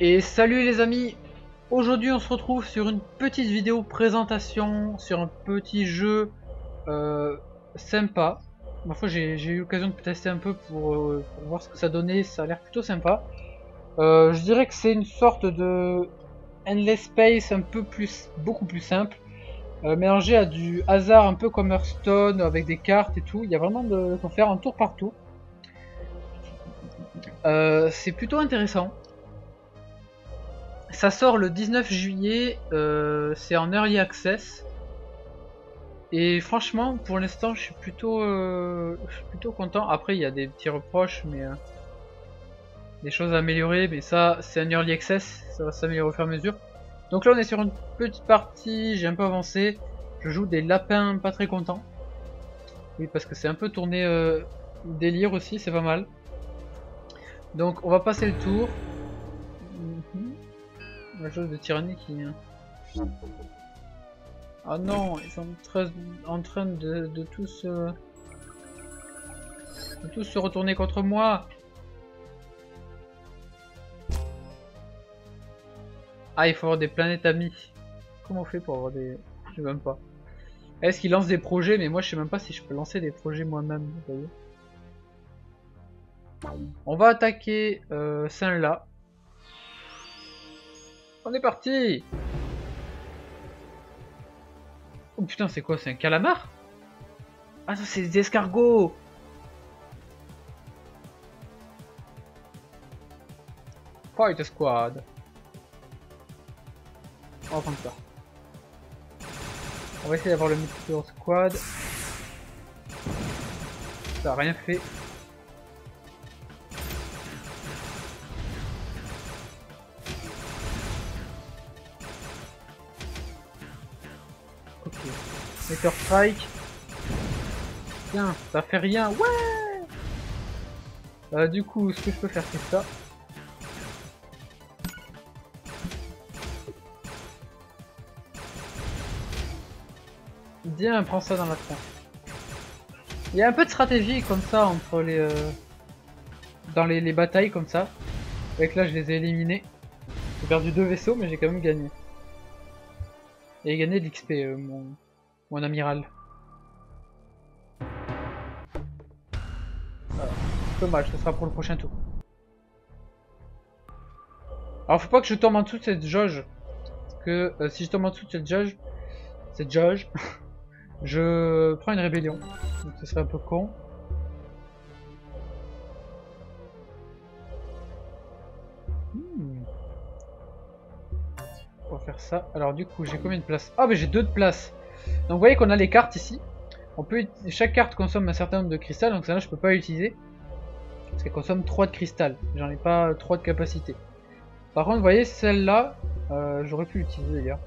Et salut les amis, aujourd'hui on se retrouve sur une petite vidéo présentation sur un petit jeu sympa. Ma foi j'ai eu l'occasion de tester un peu pour voir ce que ça donnait, ça a l'air plutôt sympa. Je dirais que c'est une sorte de Endless Space un peu plus, beaucoup plus simple, mélangé à du hasard un peu comme Hearthstone avec des cartes et tout. Il y a vraiment de quoi faire un tour par tour. C'est plutôt intéressant. Ça sort le 19 juillet, c'est en early access. Et franchement, pour l'instant, je suis plutôt content. Après, il y a des petits reproches, mais des choses à améliorer. Mais ça, c'est un early access, ça va s'améliorer au fur et à mesure. Donc là, on est sur une petite partie, j'ai un peu avancé. Je joue des lapins pas très contents. Oui, parce que c'est un peu tourné délire aussi, c'est pas mal. Donc, on va passer le tour. La chose de tyrannie qui... Ah non, ils sont en train de tous se retourner contre moi. Ah, il faut avoir des planètes amies. Comment on fait pour avoir des... Je sais même pas. Est-ce qu'ils lancent des projets? Mais moi je sais même pas si je peux lancer des projets moi-même, vous voyez. On va attaquer Saint-La. On est parti. Oh putain, c'est quoi? C'est un calamar? Ah ça, c'est des escargots. Fight squad. On va prendre ça. On va essayer d'avoir le multiplayer squad. Ça a rien fait. Ok. Meteor strike. Tiens, ça fait rien. Ouais. Du coup, ce que je peux faire, c'est ça. Viens, prends ça dans la tronche. Il y a un peu de stratégie comme ça entre les dans les batailles comme ça. Avec là, je les ai éliminés. J'ai perdu 2 vaisseaux, mais j'ai quand même gagné. Et gagné de l'XP, mon amiral. Dommage, ce sera pour le prochain tour. Alors, faut pas que je tombe en dessous de cette jauge. Parce que si je tombe en dessous de cette jauge, je prends une rébellion. Donc, ce serait un peu con. On va faire ça. Alors, du coup, j'ai combien de places? Ah, mais j'ai 2 de place. Donc, vous voyez qu'on a les cartes ici. On peut, chaque carte consomme un certain nombre de cristal. Donc, ça là, je peux pas l'utiliser. Parce qu'elle consomme 3 de cristal. J'en ai pas 3 de capacité. Par contre, vous voyez, celle-là, j'aurais pu l'utiliser d'ailleurs.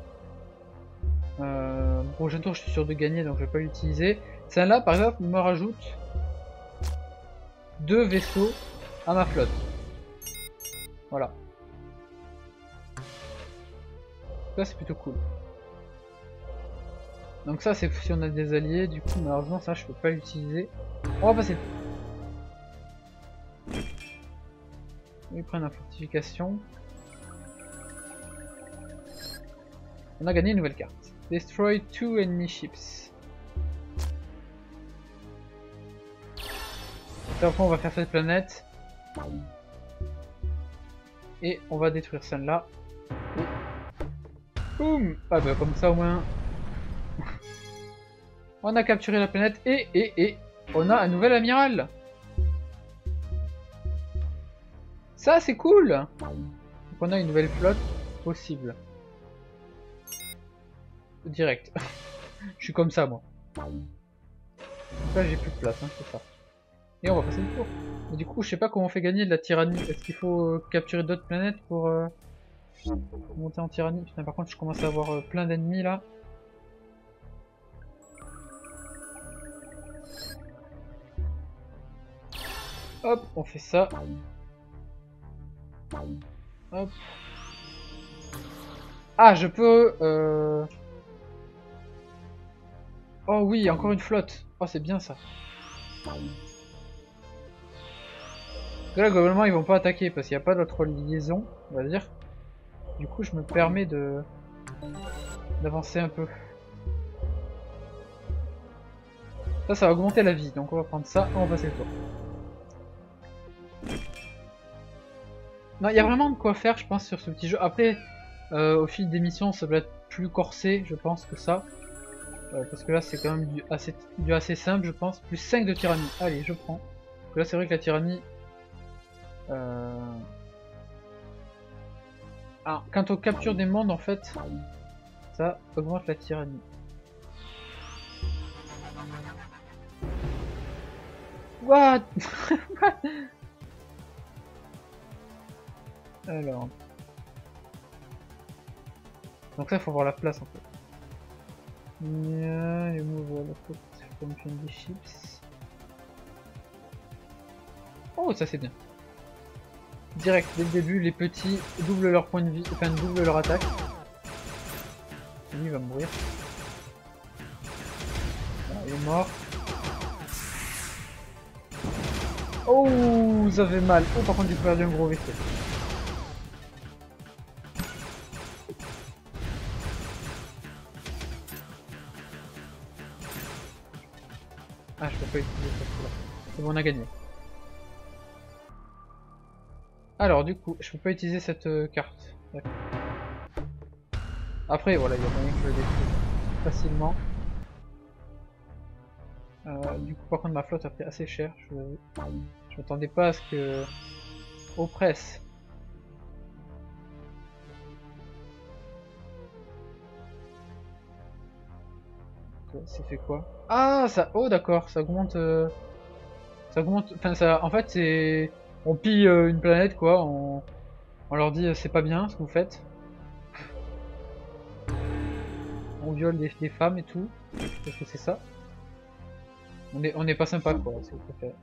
Prochain tour, je suis sûr de gagner, donc je vais pas l'utiliser. Celle-là, par exemple, me rajoute 2 vaisseaux à ma flotte. Voilà. Ça, c'est plutôt cool. Donc ça, c'est si on a des alliés. Du coup, malheureusement, ça, je peux pas l'utiliser. On va passer. Ils prennent la fortification. On a gagné une nouvelle carte. Destroy 2 enemy ships. Après, on va faire cette planète. Et on va détruire celle-là. Boum! Ah bah comme ça au moins. On a capturé la planète et on a un nouvel amiral. Ça c'est cool. Donc on a une nouvelle flotte possible. Direct. Je suis comme ça moi. Là j'ai plus de place, hein, c'est ça. Et on va passer le tour. Mais du coup je sais pas comment on fait gagner de la tyrannie. Est-ce qu'il faut capturer d'autres planètes pour monter en tyrannie? Putain, par contre je commence à avoir plein d'ennemis là. Hop, on fait ça. Hop. Ah, je peux... Oh oui, encore une flotte. Oh, c'est bien ça. Là, globalement, ils vont pas attaquer parce qu'il n'y a pas d'autre liaison, on va dire. Du coup, je me permets d'avancer un peu. Ça va augmenter la vie, donc on va prendre ça, on va passer le tour. Non, il y a vraiment de quoi faire, je pense, sur ce petit jeu. Après, au fil des missions, ça doit être plus corsé, je pense, que ça. Parce que là, c'est quand même du assez simple, je pense. Plus 5 de tyrannie. Allez, je prends. Parce que là, c'est vrai que la tyrannie... Alors, quant aux captures des mondes, en fait, ça augmente la tyrannie. What? Alors... Donc ça, il faut voir la place, en fait. Yeah, remove from the ships. Oh, ça c'est bien. Direct, dès le début, les petits doublent leur point de vie, enfin doublent leur attaque. Lui il va mourir. Voilà, il est mort. Oh, ça fait mal. Oh, par contre, j'ai perdu un gros vaisseau. Ah, je peux pas utiliser ça là. C'est bon, on a gagné. Alors, du coup, je peux pas utiliser cette carte. Après, voilà, il y a moyen que je le détruise facilement. Du coup, par contre, ma flotte a pris assez cher. Je m'attendais pas à ce que... Oppresse. Ça fait quoi? Ah, ça... Oh, d'accord, ça augmente... Ça augmente... Enfin, ça... En fait, c'est... On pille une planète, quoi. On leur dit, c'est pas bien ce que vous faites. On viole des femmes et tout. Qu'est-ce que c'est ça? On est pas sympa, quoi.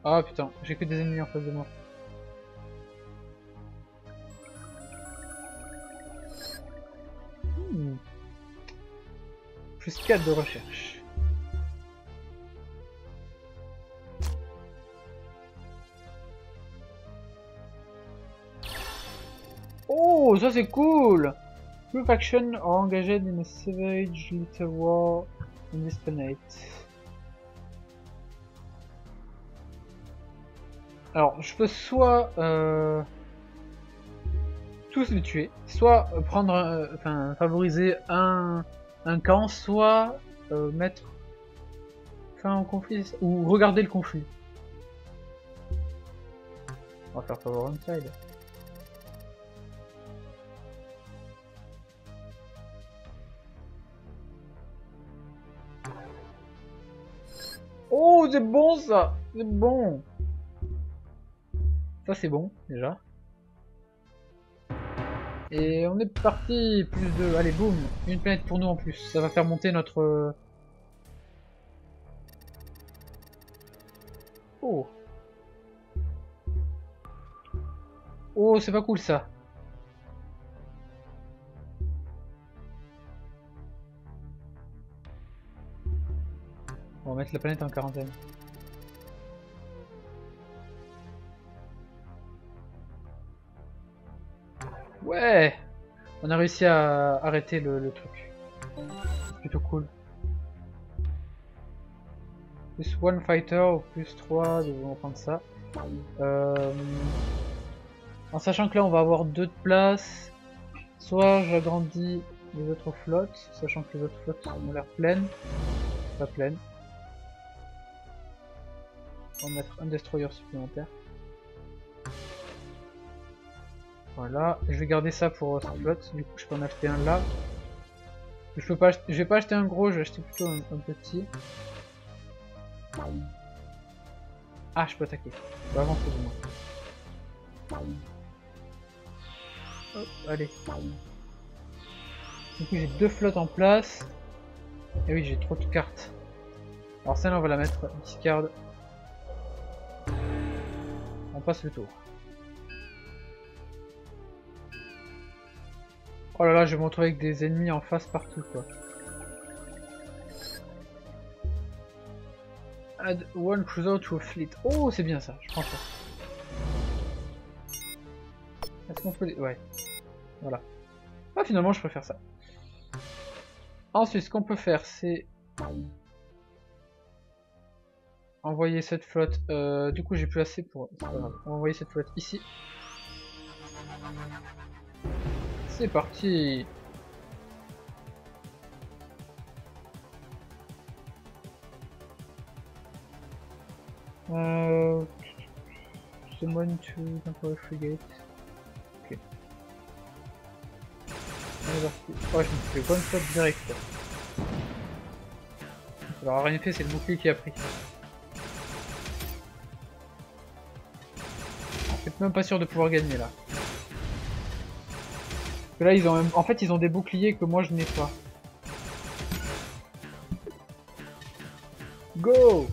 Ah, putain, j'ai que des ennemis en face de moi. Plus 4 de recherche. Oh, ça c'est cool! Two factions are engaged in a savage little war in this planet. Alors, je peux soit tous les tuer, soit prendre, enfin favoriser un camp, soit mettre fin au conflit, ou regarder le conflit. On va faire Power Inside. Oh, c'est bon ça! C'est bon! Ça c'est bon, déjà. Et on est parti! Plus de... Allez, boum! Une planète pour nous en plus. Ça va faire monter notre... Oh! Oh, c'est pas cool ça! On va mettre la planète en quarantaine. Ouais! On a réussi à arrêter le truc. C'est plutôt cool. Plus 1 fighter ou plus 3, on va prendre ça. En sachant que là on va avoir 2 de place. Soit j'agrandis les autres flottes, sachant que les autres flottes ont l'air pleines. Pas pleines. On va mettre un destroyer supplémentaire. Voilà, je vais garder ça pour cette flotte, du coup je peux en acheter un là. Je vais pas acheter un gros, je vais acheter plutôt un petit. Ah, je peux attaquer. Je peux avancer du moins. Hop, allez. Du coup j'ai 2 flottes en place. Et oui, j'ai trop de cartes. Alors celle-là on va la mettre discard. On passe le tour. Oh là là, je vais me retrouver avec des ennemis en face partout quoi. Add one cruiser to a fleet. Oh, c'est bien ça, je prends ça. Est-ce qu'on peut... Ouais. Voilà. Ah, finalement, je préfère ça. Ensuite, ce qu'on peut faire, c'est envoyer cette flotte. Du coup, j'ai plus assez pour. C'est pas grave. On va envoyer cette flotte ici. C'est parti. Summon to temporary frigate. Ok. On est parti. Oh, je me suis fait one shot direct. Ça leur a rien fait, c'est le bouclier qui a pris. Je suis même pas sûr de pouvoir gagner là. Parce que là, ils ont même... en fait, ils ont des boucliers que moi je n'ai pas. Go!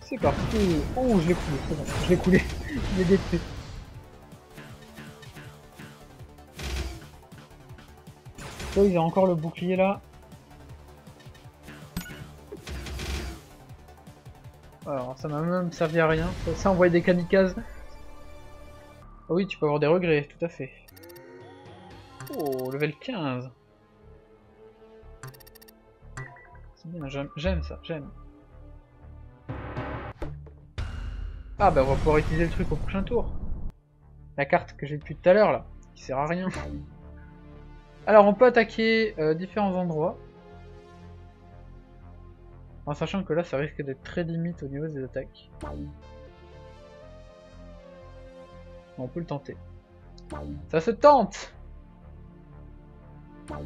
C'est parti! Oh, je l'ai coulé, c'est bon, je l'ai coulé. Je l'ai détruit. Là, ils ont encore le bouclier là. Alors, ça m'a même servi à rien. Ça envoie des kamikazes. Ah oui, tu peux avoir des regrets, tout à fait. Oh, level 15. C'est bien, j'aime ça, j'aime. Ah bah on va pouvoir utiliser le truc au prochain tour. La carte que j'ai depuis tout à l'heure là, qui sert à rien. Alors on peut attaquer différents endroits. En sachant que là ça risque d'être très limite au niveau des attaques. On peut le tenter. Ça se tente! On va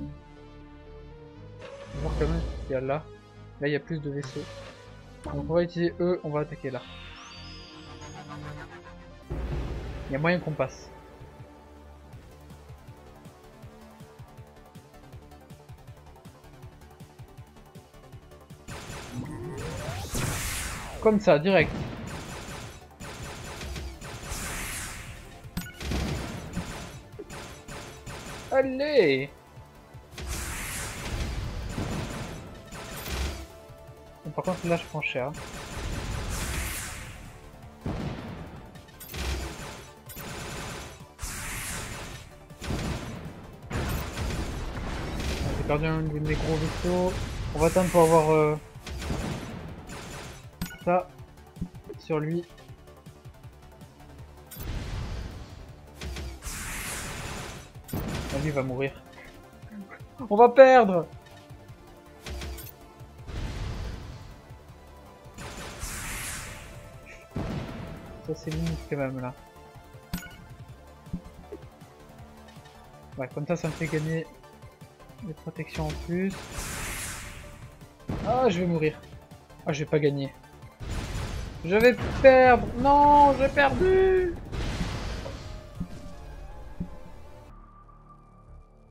voir quand même ce qu'il y a là. Là il y a plus de vaisseaux. Donc on va utiliser eux, on va attaquer là. Il y a moyen qu'on passe. Comme ça, direct. Allez! Bon, par contre là je prends cher. J'ai perdu un de mes gros vaisseaux. On va attendre pour avoir ça sur lui. Ah, lui va mourir. On va perdre! Ça c'est limite quand même là. Ouais, comme ça me fait gagner des protections en plus. Ah, je vais mourir. Ah, je vais pas gagner. Je vais perdre. Non, j'ai perdu.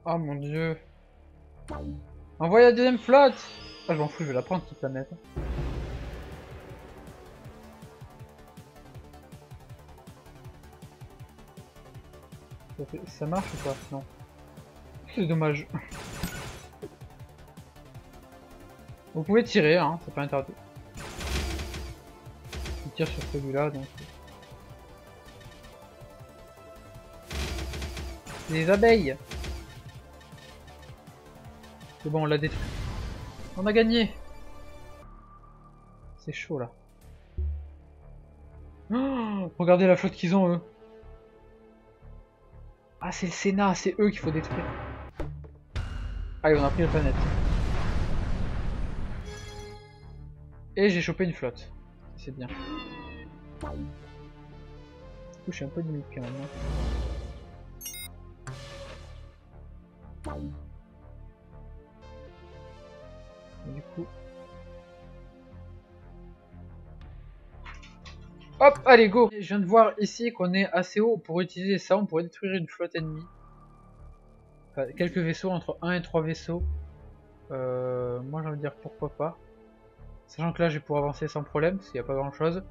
Oh mon dieu. Envoie la deuxième flotte. Ah, je m'en fous, je vais la prendre cette planète. Ça marche ou pas? Non. C'est dommage. Vous pouvez tirer, hein, c'est pas interdit. Je tire sur celui-là, donc... Les abeilles! C'est bon, on l'a détruit. On a gagné! C'est chaud, là. Oh, regardez la flotte qu'ils ont, eux. Ah, c'est le Sénat, c'est eux qu'il faut détruire. Allez, on a pris la planète. Et j'ai chopé une flotte. C'est bien. Du coup, je suis un peu limite quand même. Hein. Et du coup... Hop, allez, go! Je viens de voir ici qu'on est assez haut pour utiliser ça. On pourrait détruire une flotte ennemie. Enfin, quelques vaisseaux, entre 1 et 3 vaisseaux. Moi, j'ai envie de dire pourquoi pas. Sachant que là, je vais pouvoir avancer sans problème, parce qu'il n'y a pas grand chose.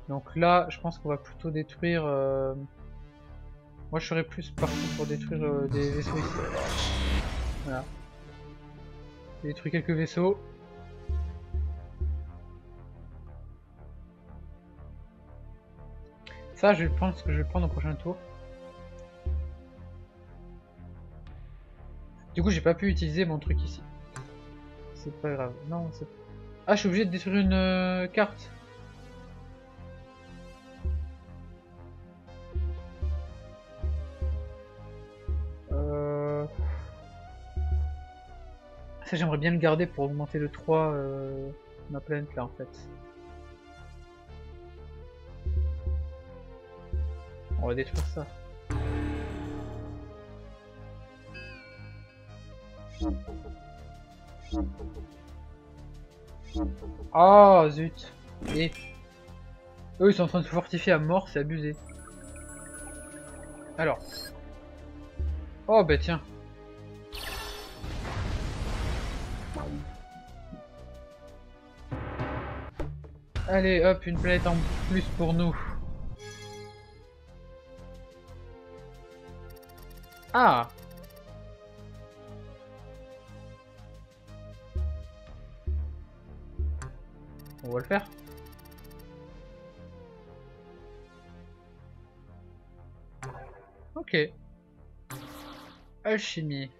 Donc là, je pense qu'on va plutôt détruire... Moi, je serais plus parti pour détruire des vaisseaux ici. Voilà. J'ai détruit quelques vaisseaux. Ça, je pense que je vais le prendre au prochain tour. Du coup, j'ai pas pu utiliser mon truc ici. C'est pas grave. Non, c'est... Ah, je suis obligé de détruire une carte. Ça, j'aimerais bien le garder pour augmenter le 3 ma planète là en fait. On va détruire ça. Ah zut. Et eux ils sont en train de se fortifier à mort, c'est abusé. Alors. Oh bah tiens. Allez hop, une planète en plus pour nous. Ah. On va le faire. Ok. Alchimie.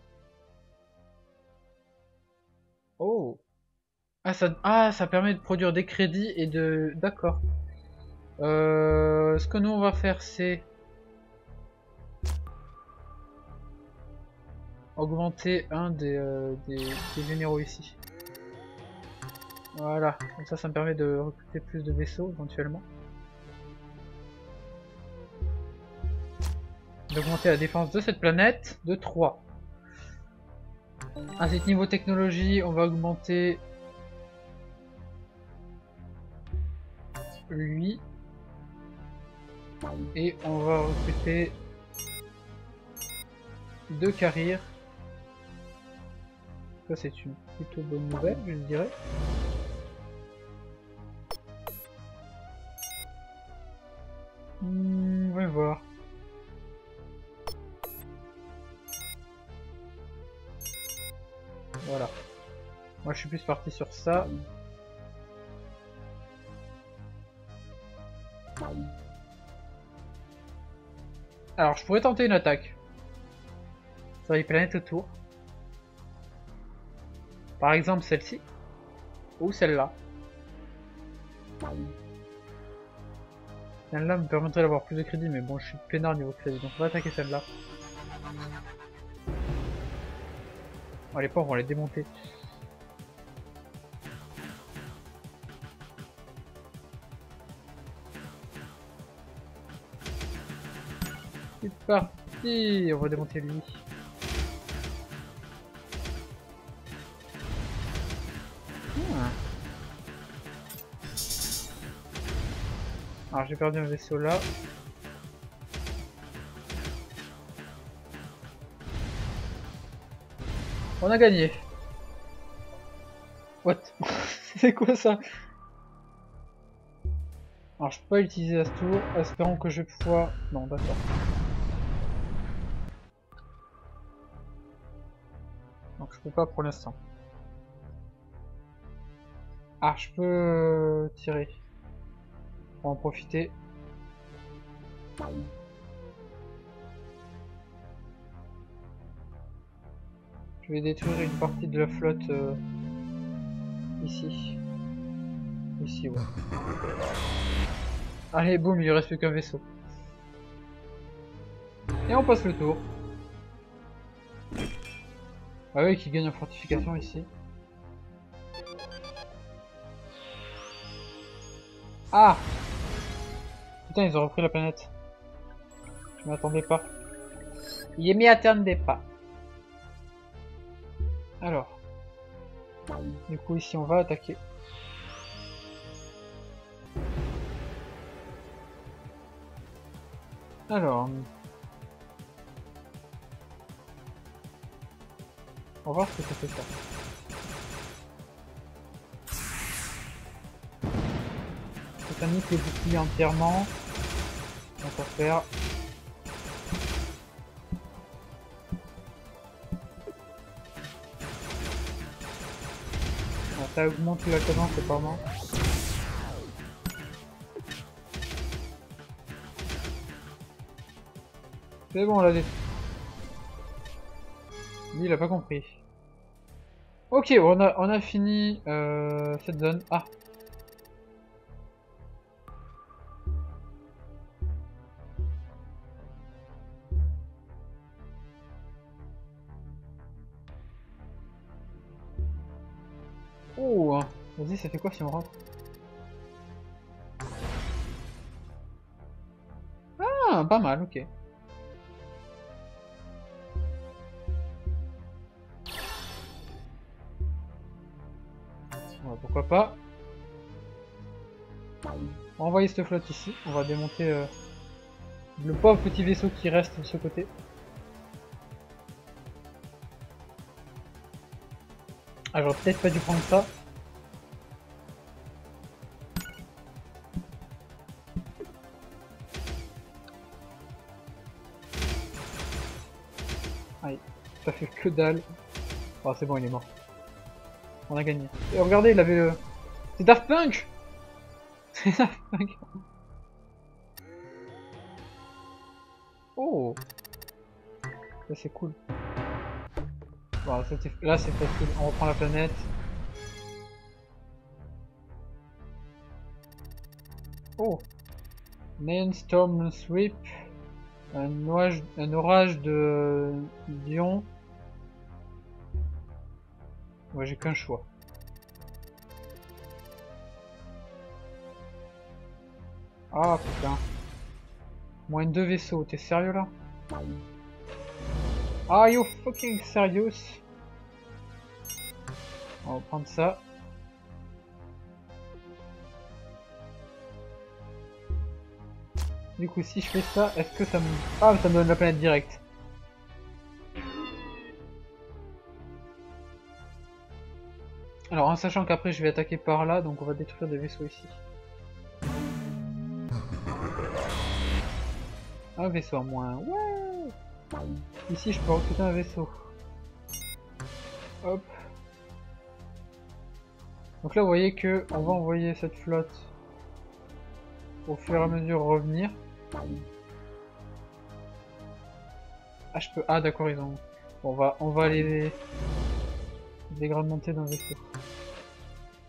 Oh. Ah, ça permet de produire des crédits et de... D'accord. Ce que nous on va faire c'est... augmenter un des généraux ici. Voilà. Comme ça me permet de recruter plus de vaisseaux éventuellement. D'augmenter la défense de cette planète de 3. Ensuite niveau technologie, on va augmenter lui. Et on va recruter 2 carrières. Ça c'est une plutôt bonne nouvelle, je dirais. On va voir. Voilà. Moi je suis plus parti sur ça. Alors je pourrais tenter une attaque sur les planètes autour. Par exemple celle-ci. Ou celle-là. Celle-là me permettrait d'avoir plus de crédit, mais bon je suis peinard niveau crédit, donc on va attaquer celle-là. Oh, les pauvres, on va les démonter. C'est parti, on va démonter lui. Alors j'ai perdu un vaisseau là. On a gagné. What? C'est quoi ça? Alors je peux pas l'utiliser à ce tour, espérons que je vais pouvoir... Non d'accord. Donc je peux pas pour l'instant. Ah je peux tirer. On va en profiter. Je vais détruire une partie de la flotte ici. Ici, ouais. Allez, boum, il lui reste plus qu'un vaisseau. Et on passe le tour. Ah oui, qui gagne en fortification ici. Ah! Putain, ils ont repris la planète. Je m'y attendais pas. Je m'y attendais pas. Alors. Du coup, ici, on va attaquer. Alors. On va voir ce que ça fait ça. Ça nique les boucliers entièrement. On va faire. Bon, ça augmente la cadence apparemment. C'est bon, on l'a détruit. Lui, il a pas compris. Ok, on a fini cette zone. Ah. Oh, hein. Vas-y, ça fait quoi si on rentre? Ah, pas mal, ok. Ouais, pourquoi pas. On va envoyer cette flotte ici. On va démonter le pauvre petit vaisseau qui reste de ce côté. Ah, j'aurais peut-être pas dû prendre ça. Aïe, ça fait que dalle. Oh, c'est bon, il est mort. On a gagné. Et regardez, il avait le... C'est Daft Punk. C'est Daft Punk. Oh, ça c'est cool. Bon, là c'est facile, on reprend la planète. Oh, Neon Storm Sweep, un orage de d'ions. Ouais, j'ai qu'un choix. Ah putain. Moins 2 vaisseaux, t'es sérieux là? Are you fucking serious? On va prendre ça. Du coup, si je fais ça, est-ce que ça me... Ah, ça me donne la planète directe. Alors, en sachant qu'après je vais attaquer par là, donc on va détruire des vaisseaux ici. Un vaisseau en moins. Ouais. Ici, je peux recruter un vaisseau. Hop. Donc là, vous voyez que on va envoyer cette flotte au fur et à mesure revenir. Ah, je peux... Ah, d'accord, ils ont... Bon, on va les dégradementer d'un vaisseau.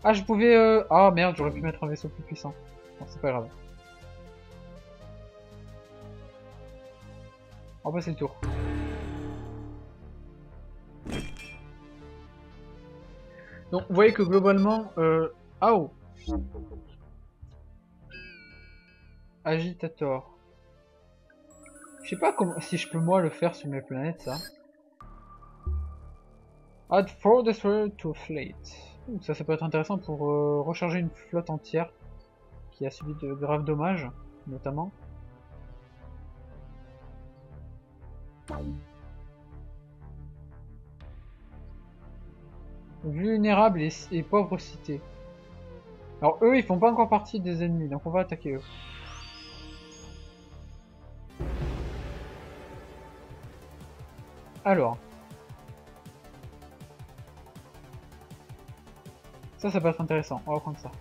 Ah, je pouvais... Ah, merde, j'aurais pu mettre un vaisseau plus puissant. Bon, c'est pas grave. On va passer le tour. Donc, vous voyez que globalement... Ah, oh. Agitator. Je sais pas comment, si je peux moi le faire sur mes planètes, ça. Add 4 destroyers to fleet. Ça peut être intéressant pour recharger une flotte entière qui a subi de graves dommages, notamment. Vulnérable et pauvre cité. Alors eux, ils font pas encore partie des ennemis, donc on va attaquer eux. Alors. Ça peut être intéressant. On va prendre ça.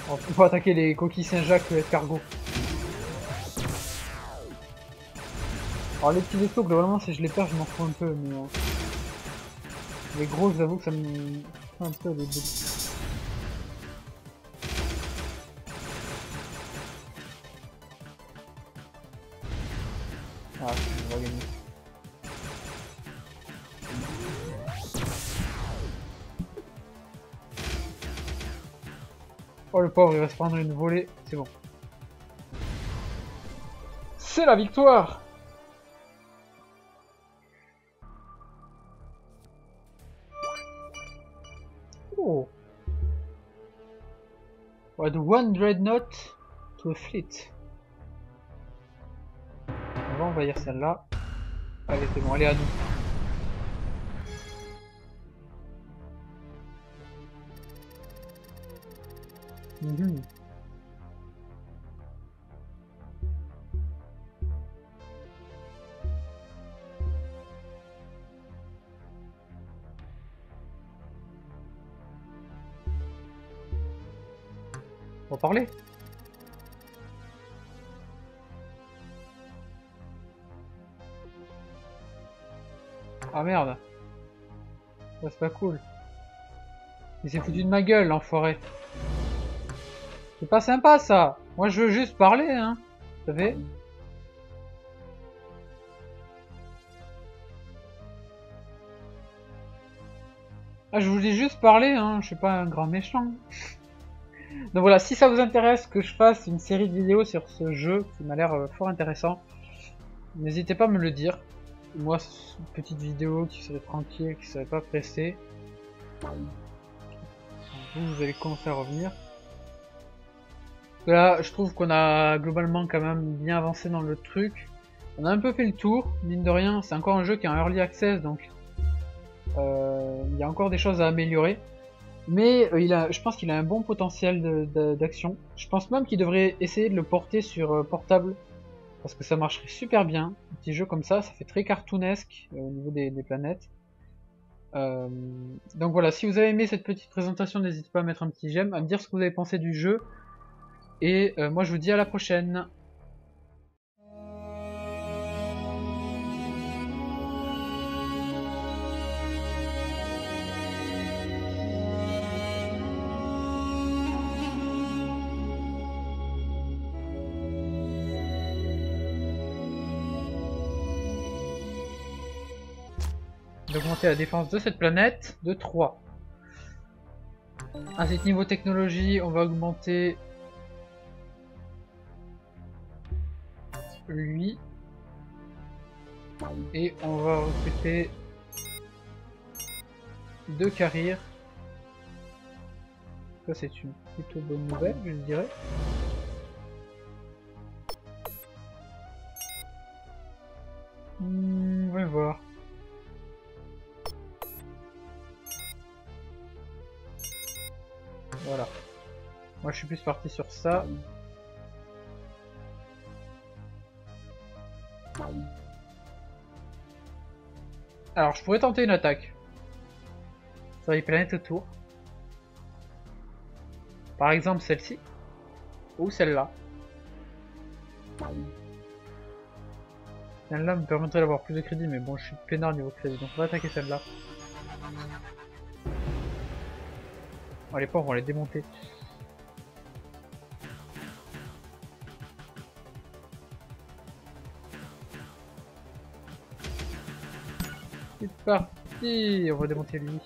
On peut attaquer les coquilles Saint-Jacques escargots. Alors les petits vaisseaux, globalement, si je les perds, je m'en fous un peu, mais... les gros, j'avoue que ça me fait un peu les bouts. Ah, on va gagner. Oh le pauvre, il va se prendre une volée, c'est bon. C'est la victoire! Oh! Add one dreadnought to a fleet. On va envahir celle-là. Allez, c'est bon, elle est à nous. va parler. Ah merde. Ça c'est pas cool. Il s'est foutu de ma gueule, l'enfoiré. C'est pas sympa ça. Moi je veux juste parler, hein. Vous savez. Ah, je voulais juste parler, hein. Je suis pas un grand méchant. Donc voilà, si ça vous intéresse que je fasse une série de vidéos sur ce jeu qui m'a l'air fort intéressant, n'hésitez pas à me le dire. Moi, c'est une petite vidéo qui serait tranquille, qui serait pas pressée. Vous allez commencer à revenir. Là, je trouve qu'on a globalement quand même bien avancé dans le truc. On a un peu fait le tour, mine de rien. C'est encore un jeu qui est en early access, donc il y a encore des choses à améliorer. Mais je pense qu'il a un bon potentiel d'action. Je pense même qu'il devrait essayer de le porter sur portable. Parce que ça marcherait super bien. Un petit jeu comme ça fait très cartoonesque au niveau des planètes. Donc voilà, si vous avez aimé cette petite présentation, n'hésitez pas à mettre un petit j'aime, à me dire ce que vous avez pensé du jeu. Et moi je vous dis à la prochaine. D'augmenter la défense de cette planète de 3. À cet niveau technologie, on va augmenter lui. Et on va recruter 2 carrières. Ça c'est une plutôt bonne nouvelle, je dirais. On va voir. Voilà. Moi je suis plus parti sur ça. Alors je pourrais tenter une attaque sur les planètes autour. Par exemple celle-ci. Ou celle-là. Celle-là me permettrait d'avoir plus de crédit, mais bon je suis peinard niveau crédit, donc on va attaquer celle-là. Oh, les pauvres, on va les démonter. C'est parti, on va démonter lui.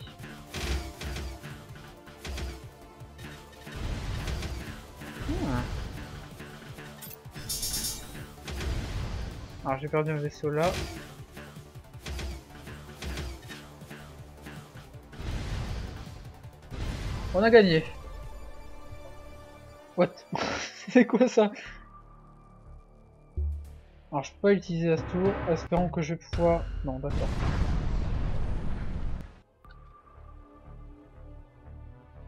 Alors j'ai perdu un vaisseau là. On a gagné. What? C'est quoi ça? Alors je peux pas utiliser la tour, espérons que je vais pouvoir... Non, d'accord.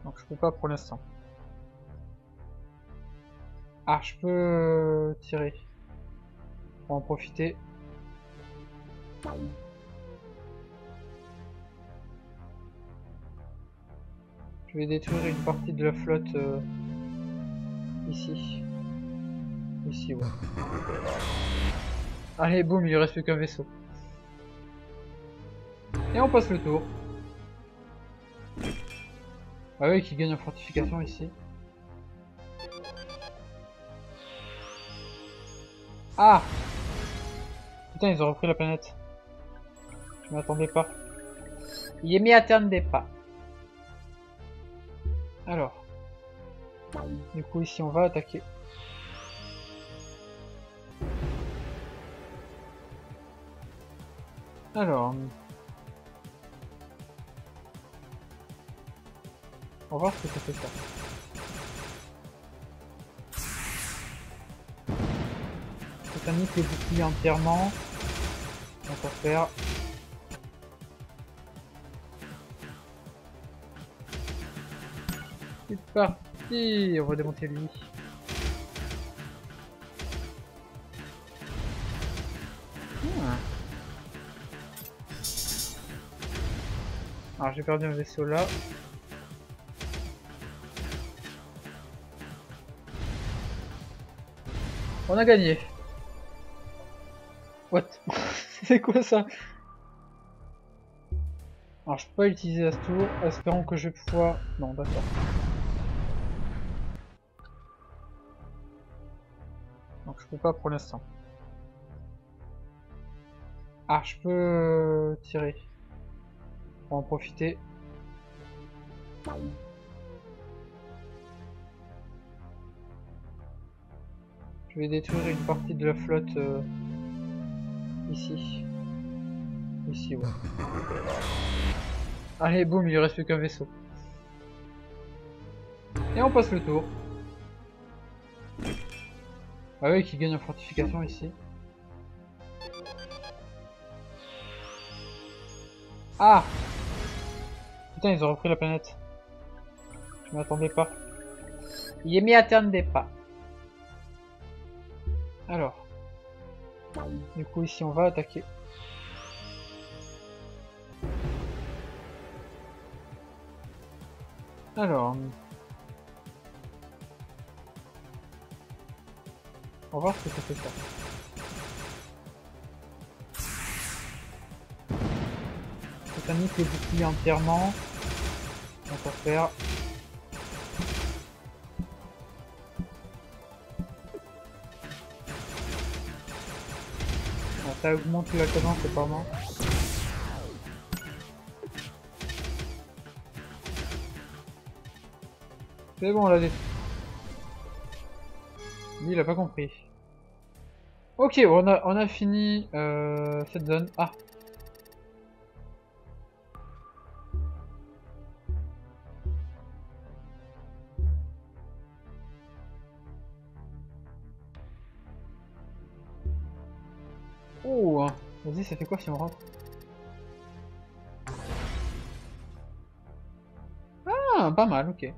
Donc je peux pas pour l'instant. Ah, je peux tirer. On va en profiter. Je vais détruire une partie de la flotte ici. Ici, ouais. Allez, boum, il ne reste plus qu'un vaisseau. Et on passe le tour. Ah oui, qui gagne en fortification ici. Ah! Putain, ils ont repris la planète. Je m'attendais pas. Il m'y attendait pas. Alors. Du coup, ici, on va attaquer. Alors. On va voir ce que ça fait ça. Ça nique les boucliers entièrement. On va faire. C'est parti. On va démonter lui. Alors j'ai perdu un vaisseau là. On a gagné. What? C'est quoi ça? Alors je peux pas l'utiliser à ce tour, espérons que je vais pouvoir... Non, d'accord. Donc je peux pas pour l'instant. Ah, je peux tirer. On va en profiter. Je vais détruire une partie de la flotte ici. Ici, ouais. Allez, boum, il ne reste plus qu'un vaisseau. Et on passe le tour. Ah oui, qui gagne en fortification ici. Ah! Putain, ils ont repris la planète. Je m'y attendais pas. Je m'y attendais pas. Alors. Du coup, ici, on va attaquer. Alors. On va voir ce que ça fait ça. Ça nique les boucliers entièrement. On va faire. Bon, ça augmente la cadence apparemment. C'est bon, on l'a détruit. Lui, il a pas compris. Ok, on a fini cette zone. Ah. Oh, vas-y, ça fait quoi si on rentre? Ah, pas mal, ok.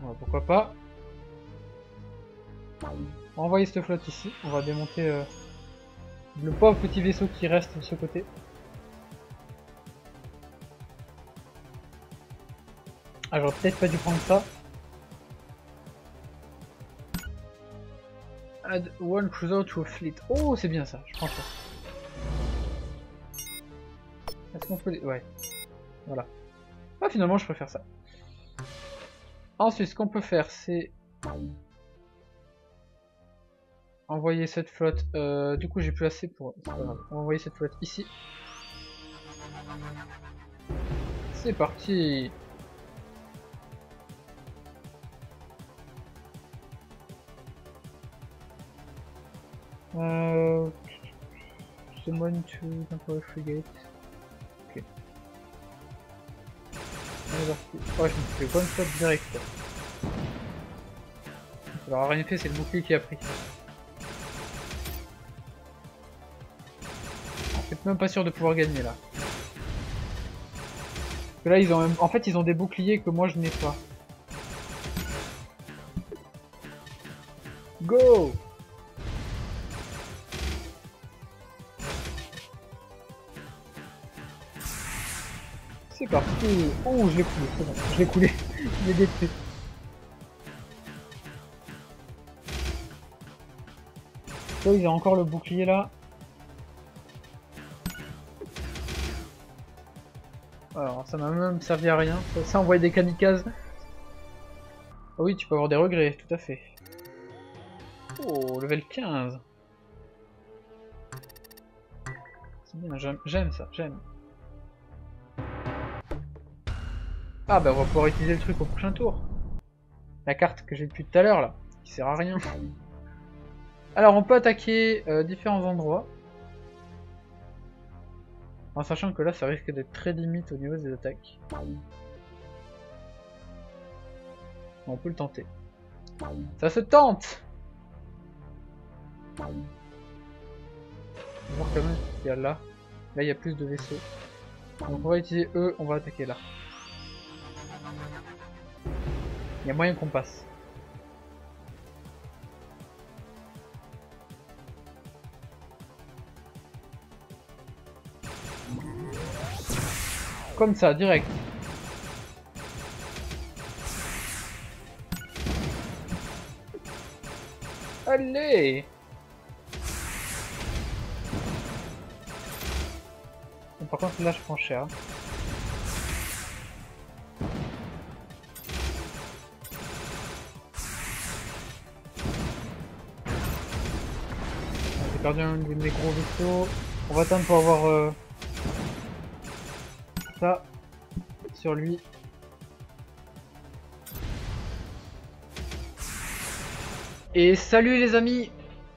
Ouais, pourquoi pas. On va envoyer cette flotte ici. On va démonter le pauvre petit vaisseau qui reste de ce côté. Ah, j'aurais peut-être pas dû prendre ça. Add one cruiser to a fleet. Oh, c'est bien ça, je prends ça. Est-ce qu'on peut... Ouais. Voilà. Ah, finalement, je préfère ça. Ensuite, ce qu'on peut faire, c'est... envoyer cette flotte... du coup, j'ai plus assez pour... C'est pas grave. On va envoyer cette flotte ici. C'est parti. Summon to temporary frigate. Ok. On est parti. Oh, je me suis fait one shot direct. Alors, rien fait, c'est le bouclier qui a pris. Je suis même pas sûr de pouvoir gagner là. Parce que là, ils ont même... en fait, ils ont des boucliers que moi je n'ai pas. Go! C'est parti. Oh, je l'ai coulé, c'est bon. Je l'ai coulé. Je l'ai détruit. Oh, ils ont encore le bouclier là. Alors, ça m'a même servi à rien. Ça envoie des kamikazes. Oh oui, tu peux avoir des regrets, tout à fait. Oh, level 15. C'est bien, j'aime ça, j'aime. Ah bah on va pouvoir utiliser le truc au prochain tour. La carte que j'ai depuis tout à l'heure là, qui sert à rien. Alors on peut attaquer différents endroits. En sachant que là ça risque d'être très limite au niveau des attaques. On peut le tenter. Ça se tente! On va voir quand même ce qu'il y a là. Là il y a plus de vaisseaux. Donc on va utiliser eux, on va attaquer là. Il y a moyen qu'on passe. Comme ça, direct. Allez! Bon, par contre là je prends cher. J'ai perdu un de mes gros vaisseaux. On va attendre pour avoir ça sur lui. Et salut les amis!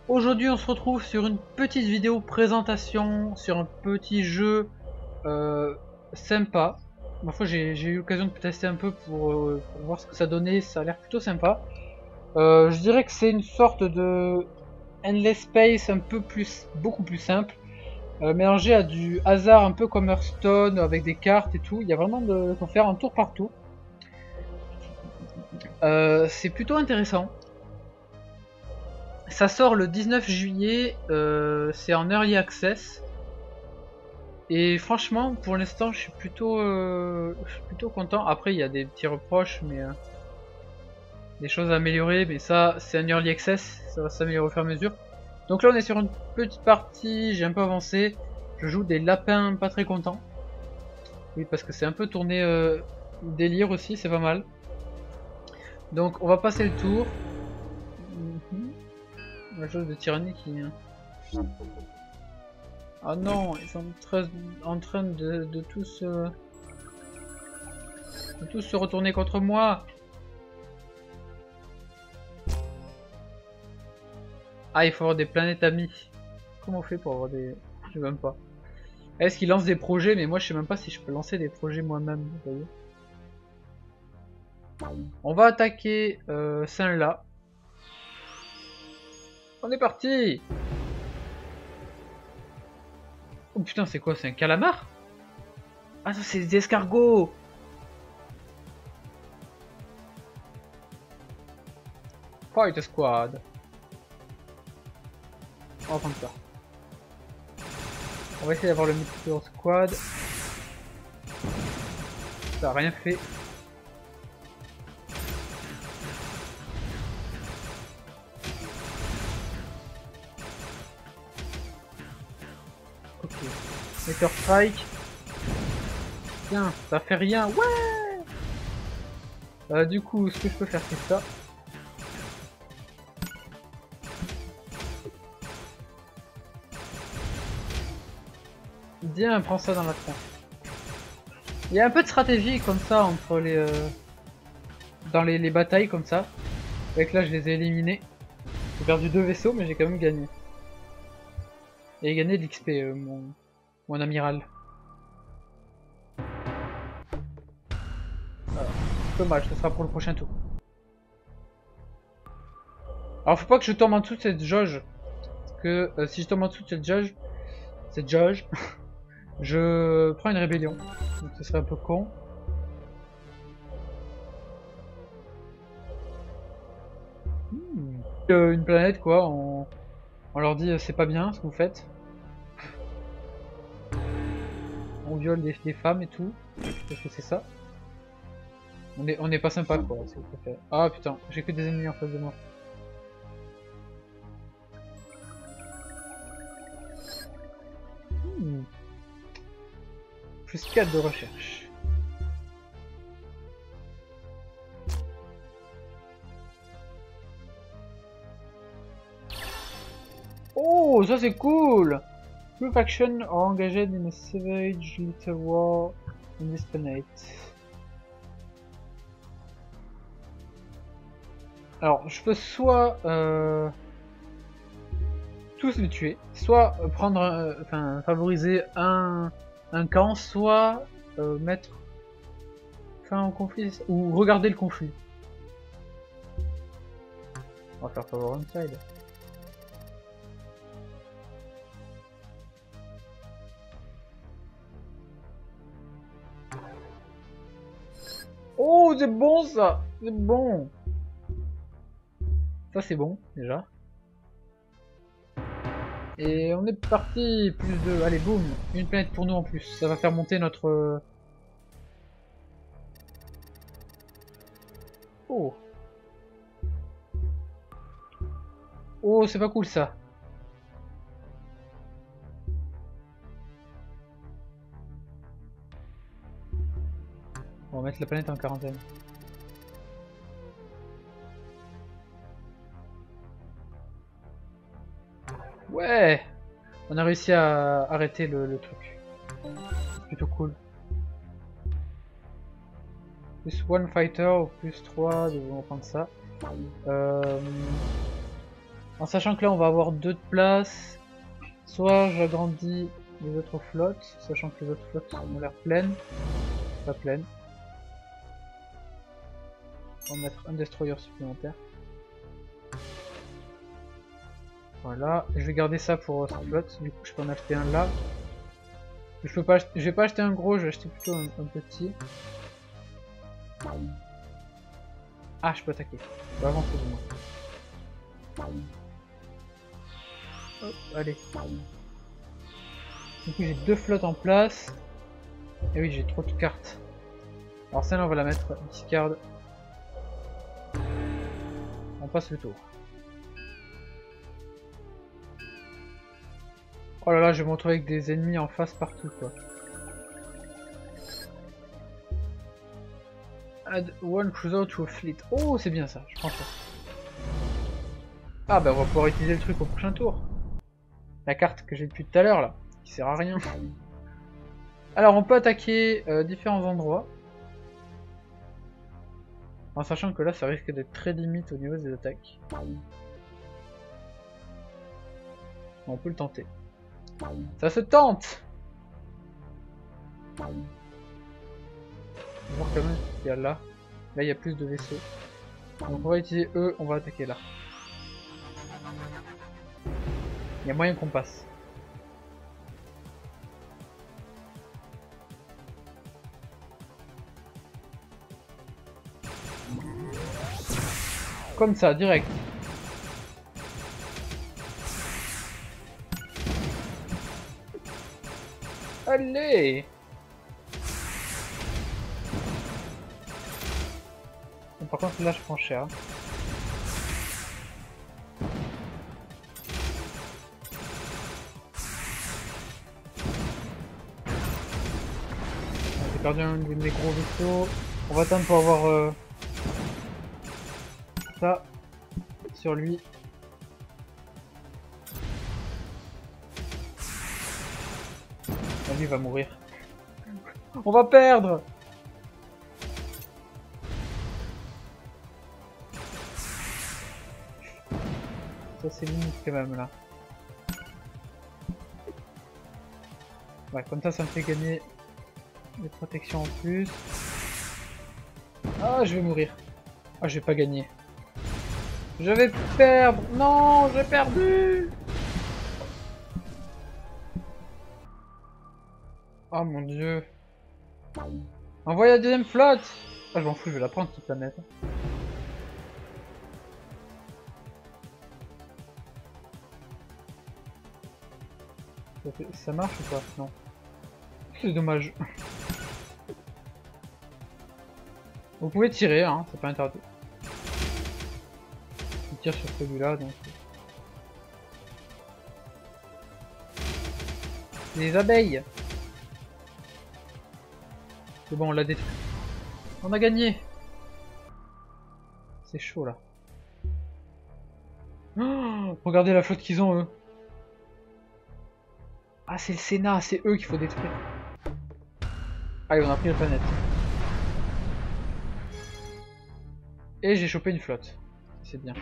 Aujourd'hui on se retrouve sur une petite vidéo présentation sur un petit jeu sympa. Ma foi j'ai eu l'occasion de tester un peu pour voir ce que ça donnait, ça a l'air plutôt sympa. Je dirais que c'est une sorte de Endless Space un peu plus, beaucoup plus simple. Mélangé à du hasard un peu comme Hearthstone avec des cartes et tout. Il y a vraiment de quoi faire un tour par tour. C'est plutôt intéressant. Ça sort le 19 juillet, c'est en Early Access. Et franchement, pour l'instant, je suis plutôt content. Après, il y a des petits reproches, mais des choses à améliorer. Mais ça, c'est un Early Access, ça va s'améliorer au fur et à mesure. Donc là, on est sur une petite partie, j'ai un peu avancé. Je joue des lapins pas très contents. Oui, parce que c'est un peu tourné délire aussi, c'est pas mal. Donc, on va passer le tour. La chose de tyrannie qui... Ah non, ils sont en train de tous se retourner contre moi. Ah, il faut avoir des planètes amies. Comment on fait pour avoir des... Je sais même pas. Est-ce qu'ils lancent des projets? Mais moi je sais même pas si je peux lancer des projets moi-même. On va attaquer Saint-La. On est parti. Oh putain, c'est quoi? C'est un calamar? Ah, ça c'est des escargots. Fight Squad. On va prendre ça. On va essayer d'avoir le Meteor Squad. Ça a rien fait. Ok. Meteor Strike. Tiens, ça fait rien. Ouais. Du coup, ce que je peux faire, c'est ça. Viens, prends ça dans la tronche. Il y a un peu de stratégie comme ça entre les dans les batailles comme ça. Avec là, je les ai éliminés. J'ai perdu 2 vaisseaux, mais j'ai quand même gagné. Et gagné de l'XP, mon amiral. Voilà. Dommage, ce sera pour le prochain tour. Alors, faut pas que je tombe en dessous de cette jauge. Parce que si je tombe en dessous de cette jauge, je prends une rébellion. Donc ce serait un peu con. Une planète quoi, on leur dit c'est pas bien ce que vous faites. On viole des femmes et tout. Qu'est-ce que c'est ça? On est pas sympa quoi, si vous préférez. Ah putain, j'ai que des ennemis en face de moi. Plus 4 de recherche. Oh, ça c'est cool! Two factions are engaged in a savage little war in this planet. Alors, je peux soit tous les tuer, soit prendre, enfin favoriser un camp, soit mettre fin au conflit ou regarder le conflit. On va faire favor inside. Oh, c'est bon ça, c'est bon. Ça c'est bon déjà. Et on est parti, plus de... Allez, boum, une planète pour nous en plus. Ça va faire monter notre... Oh. Oh, c'est pas cool ça. On va mettre la planète en quarantaine. Ouais, on a réussi à arrêter le truc. C'est plutôt cool. Plus one fighter ou plus 3, on va prendre ça. En sachant que là on va avoir 2 de place. Soit j'agrandis les autres flottes, sachant que les autres flottes ont l'air pleines. Pas pleines. On va mettre un destroyer supplémentaire. Voilà, je vais garder ça pour cette flotte, du coup je peux en acheter un là. Je vais pas acheter un gros, je vais acheter plutôt un petit. Ah, je peux attaquer. Je peux avancer du moins. Hop, allez. Du coup j'ai 2 flottes en place. Et oui, j'ai trop de cartes. Alors celle-là on va la mettre discard. On passe le tour. Oh là là, je vais me retrouver avec des ennemis en face partout quoi. Add one cruiser to a fleet. Oh, c'est bien ça, je prends ça. Ah bah on va pouvoir utiliser le truc au prochain tour. La carte que j'ai depuis tout à l'heure là, qui sert à rien. Alors on peut attaquer différents endroits. En sachant que là ça risque d'être très limite au niveau des attaques. On peut le tenter. Ça se tente! On va voir quand même ce qu'il y a là. Là il y a plus de vaisseaux. Donc on va utiliser eux, on va attaquer là. Il y a moyen qu'on passe. Comme ça, direct. Allez! Bon, par contre là je prends cher. J'ai perdu un de mes gros vaisseaux. On va attendre pour avoir ça sur lui. Lui il va mourir. On va perdre! Ça c'est limite quand même là. Ouais, comme ça me fait gagner des protections en plus. Ah, je vais mourir. Ah, je vais pas gagner. Je vais perdre. Non, j'ai perdu. Oh mon dieu. Envoyez la deuxième flotte. Ah, je m'en fous, je vais la prendre cette planète. Ça marche ou pas? Non. C'est dommage. Vous pouvez tirer, hein, c'est pas interdit. Il tire sur celui-là, donc... Les abeilles! C'est bon, on l'a détruit. On a gagné! C'est chaud, là. Oh, regardez la flotte qu'ils ont, eux! Ah, c'est le Sénat, c'est eux qu'il faut détruire. Allez, on a pris la planète. Et j'ai chopé une flotte. C'est bien. Du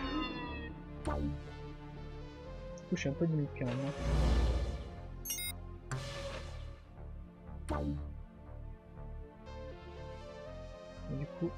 coup, je suis un peu limite quand même. Et du coup,